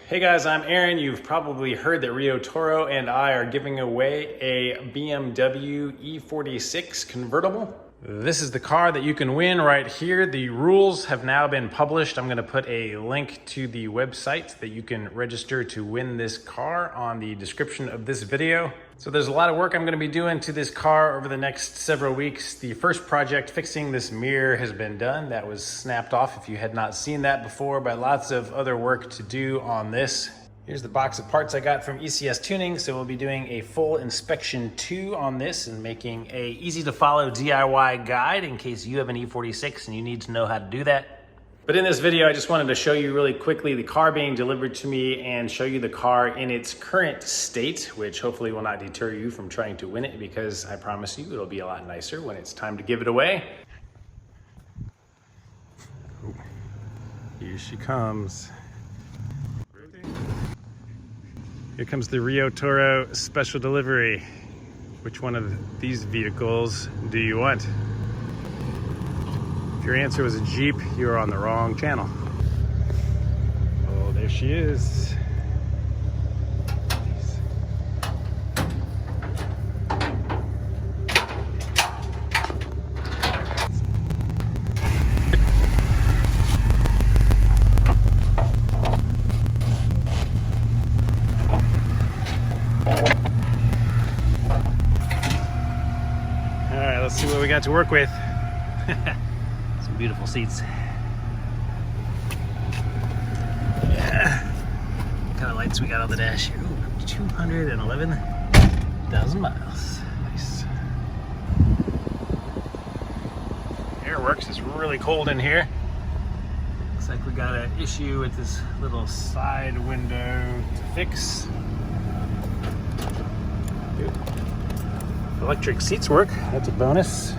Hey guys, I'm Aaron. You've probably heard that Rio Toro and I are giving away a BMW E46 convertible. This is the car that you can win right here. The rules have now been published. I'm gonna put a link to the website that you can register to win this car on the description of this video. So there's a lot of work I'm gonna be doing to this car over the next several weeks. The first project, fixing this mirror, has been done. That was snapped off if you had not seen that before, but lots of other work to do on this. Here's the box of parts I got from ECS Tuning. So we'll be doing a full inspection too on this and making a easy to follow DIY guide in case you have an E46 and you need to know how to do that. But in this video, I just wanted to show you really quickly the car being delivered to me and show you the car in its current state, which hopefully will not deter you from trying to win it, because I promise you it'll be a lot nicer when it's time to give it away. Here she comes. Here comes the Rio Toro special delivery. Which one of these vehicles do you want? If your answer was a Jeep, you are on the wrong channel. Oh, there she is. Let's see what we got to work with. Some beautiful seats. Yeah. What kind of lights we got on the dash here? Ooh, 211,000 miles. Nice. Air works. It's really cold in here. Looks like we got an issue with this little side window to fix. Electric seats work, that's a bonus.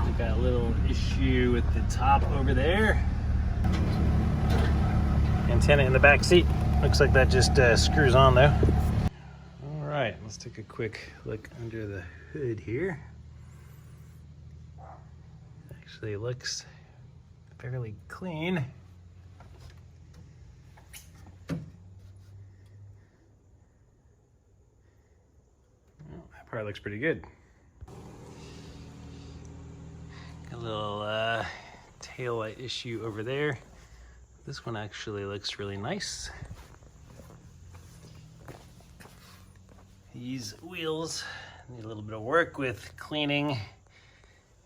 We got a little issue with the top over there. Antenna in the back seat. Looks like that just screws on though. All right, let's take a quick look under the hood here. Actually looks fairly clean. Car looks pretty good. Got a little tail light issue over there. This one actually looks really nice. These wheels need a little bit of work with cleaning,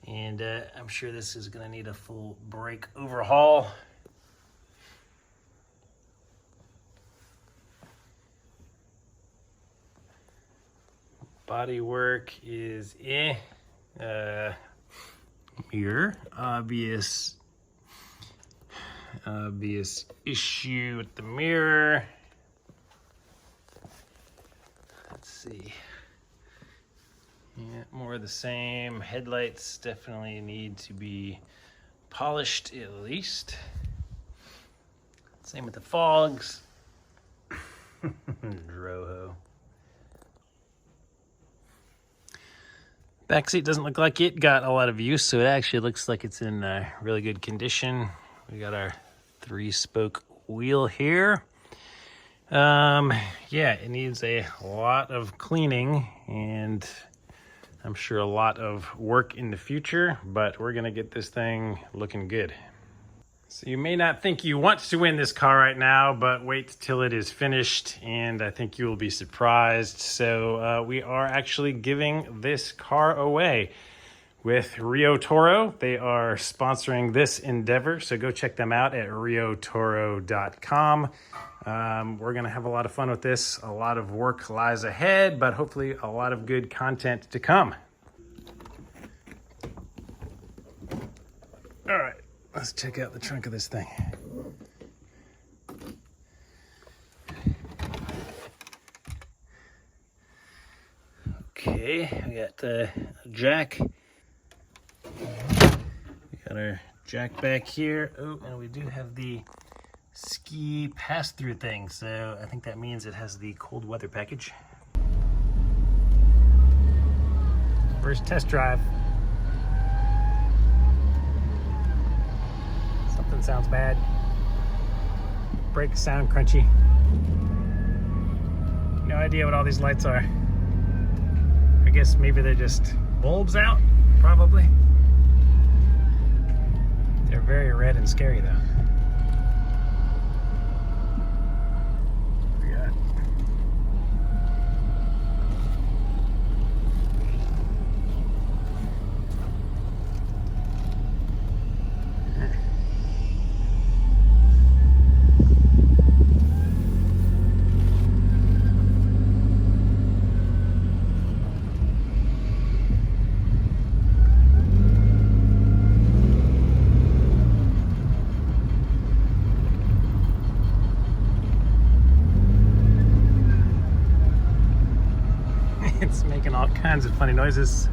and I'm sure this is gonna need a full brake overhaul. Body work is mirror, obvious issue with the mirror. Let's see. Yeah, more of the same. Headlights definitely need to be polished at least. Same with the fogs. Rojo. Back seat doesn't look like it got a lot of use, so it actually looks like it's in really good condition. We got our 3-spoke wheel here. Yeah, it needs a lot of cleaning and I'm sure a lot of work in the future, but we're gonna get this thing looking good. So you may not think you want to win this car right now, but wait till it is finished and I think you will be surprised. So we are actually giving this car away with Rio Toro. They are sponsoring this endeavor, so go check them out at riotoro.com. We're gonna have a lot of fun with this. A lot of work lies ahead, but hopefully a lot of good content to come. All right. Let's check out the trunk of this thing. Okay, we got a jack. We got our jack back here. Oh, and we do have the ski pass-through thing, so I think that means it has the cold weather package. First test drive. sounds bad. Brakes sound crunchy. No idea what all these lights are. I guess maybe they're just bulbs out, probably. They're very red and scary though. It's making all kinds of funny noises.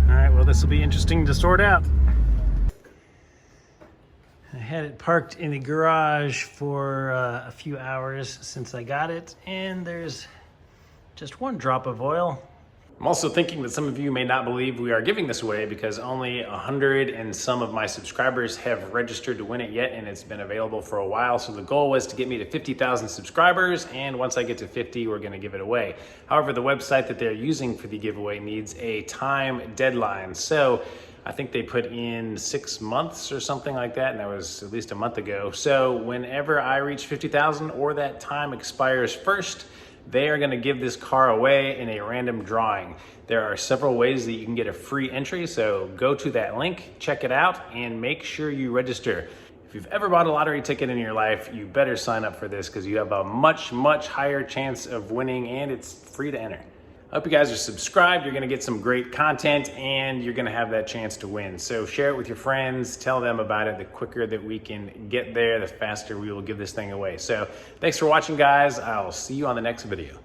All right, well, this will be interesting to sort out. I had it parked in the garage for a few hours since I got it, and there's just one drop of oil. I'm also thinking that some of you may not believe we are giving this away because only 100 and some of my subscribers have registered to win it yet, and it's been available for a while. So the goal was to get me to 50,000 subscribers, and once I get to 50, we're gonna give it away. However, the website that they're using for the giveaway needs a time deadline. So I think they put in 6 months or something like that, and that was at least a month ago. So whenever I reach 50,000 or that time expires first, they are gonna give this car away in a random drawing. There are several ways that you can get a free entry, so go to that link, check it out, and make sure you register. If you've ever bought a lottery ticket in your life, you better sign up for this because you have a much, much higher chance of winning, and it's free to enter. I hope you guys are subscribed. You're gonna get some great content and you're gonna have that chance to win. So share it with your friends, tell them about it. The quicker that we can get there, the faster we will give this thing away. So thanks for watching, guys. I'll see you on the next video.